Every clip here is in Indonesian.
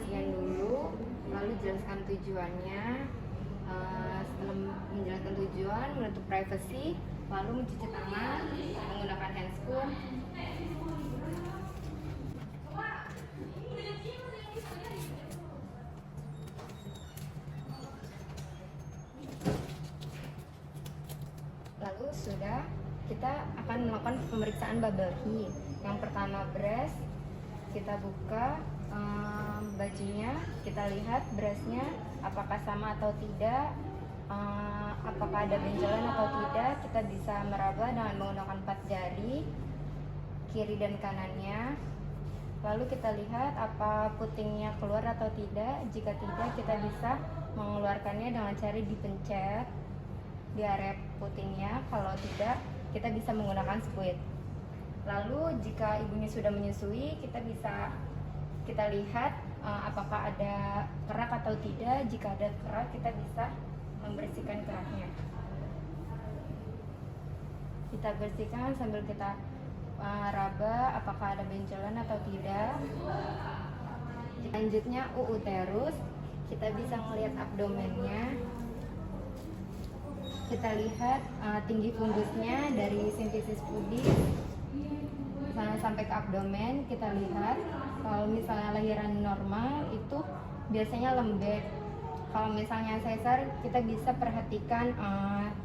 pasien dulu, lalu jelaskan tujuannya. Setelah menjelaskan tujuan, menutup privasi, lalu mencuci tangan menggunakan handscoon. Lalu sudah, kita akan melakukan pemeriksaan bubble heat. Yang pertama breast, kita buka bajunya, kita lihat breastnya apakah sama atau tidak, apakah ada benjolan atau tidak. Kita bisa meraba dengan menggunakan 4 jari kiri dan kanannya. Lalu kita lihat apa putingnya keluar atau tidak. Jika tidak, kita bisa mengeluarkannya dengan cara dipencet di area putingnya. Kalau tidak, kita bisa menggunakan squid. Lalu jika ibunya sudah menyusui, kita lihat apakah ada kerak atau tidak. Jika ada kerak, kita bisa membersihkan keraknya. Kita bersihkan sambil kita raba apakah ada benjolan atau tidak. Selanjutnya uterus, kita bisa melihat abdomennya. Kita lihat tinggi fundusnya dari simfisis pubis sampai ke abdomen. Kita lihat kalau misalnya lahiran normal itu biasanya lembek. Kalau misalnya sesar, kita bisa perhatikan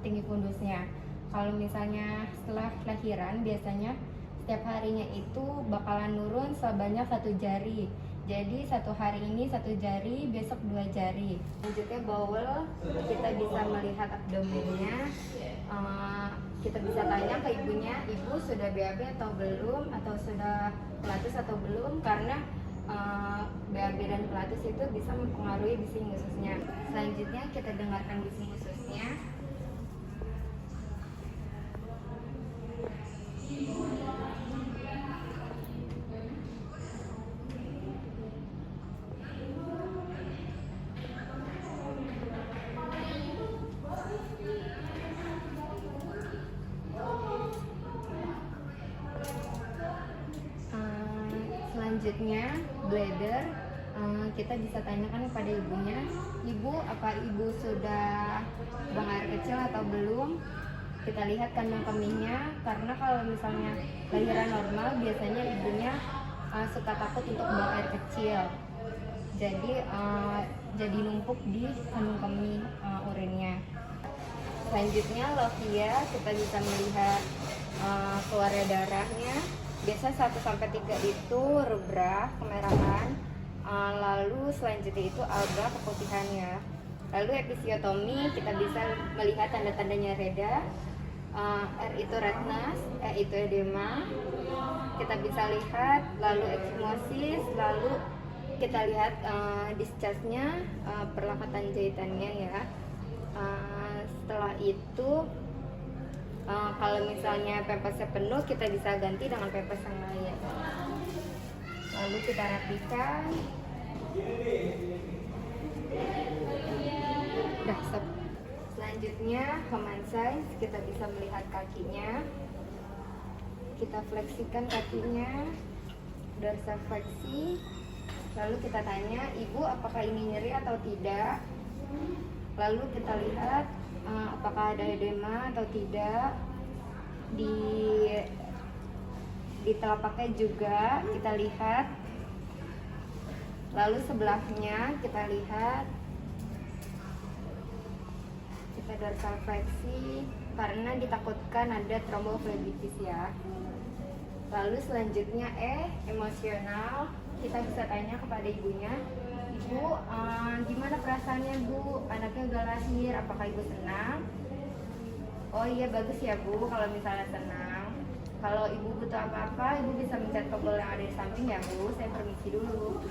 tinggi fundusnya. Kalau misalnya setelah lahiran, biasanya setiap harinya itu bakalan nurun sebanyak 1 jari. Jadi 1 hari ini 1 jari, besok 2 jari. Selanjutnya bowel, kita bisa melihat abdomennya. Kita bisa tanya ke ibunya, ibu sudah BAB atau belum, atau sudah pilates atau belum, karena BAB dan pilates itu bisa mempengaruhi bising ususnya. Selanjutnya kita dengarkan bising ususnya. Selanjutnya bladder, kita bisa tanyakan kepada ibunya, ibu apa ibu sudah buang air kecil atau belum. Kita lihat kandung kemihnya, karena kalau misalnya lahiran normal biasanya ibunya suka takut untuk buang air kecil, jadi numpuk di kandung kemih urinnya. Selanjutnya lovia, kita bisa melihat keluarnya darahnya. Biasa 1-3 itu rubra, kemerahan. Lalu selanjutnya itu alga, keputihannya. Lalu episiotomi, kita bisa melihat tanda-tandanya reda. R itu redness, E itu edema. Kita bisa lihat, lalu ekimosis, lalu kita lihat discharge-nya, perlekatan jahitannya ya. Setelah itu kalau misalnya pempesnya penuh, kita bisa ganti dengan pempes yang lain. Lalu kita rapikan. Udah stop. Selanjutnya human size, kita bisa melihat kakinya. Kita fleksikan kakinya, dorsal fleksi. Lalu kita tanya, ibu apakah ini nyeri atau tidak. Lalu kita lihat apakah ada edema atau tidak. Di telapaknya juga kita lihat. Lalu sebelahnya kita lihat. Kita dorsal fleksi karena ditakutkan ada tromboflebitis ya. Lalu selanjutnya emosional, kita bisa tanya kepada ibunya, ibu gimana perasaannya bu, anaknya udah lahir, apakah ibu senang? Oh iya bagus ya bu, kalau misalnya senang. Kalau ibu butuh apa-apa, ibu bisa mencet tombol yang ada di samping ya bu. Saya permisi dulu.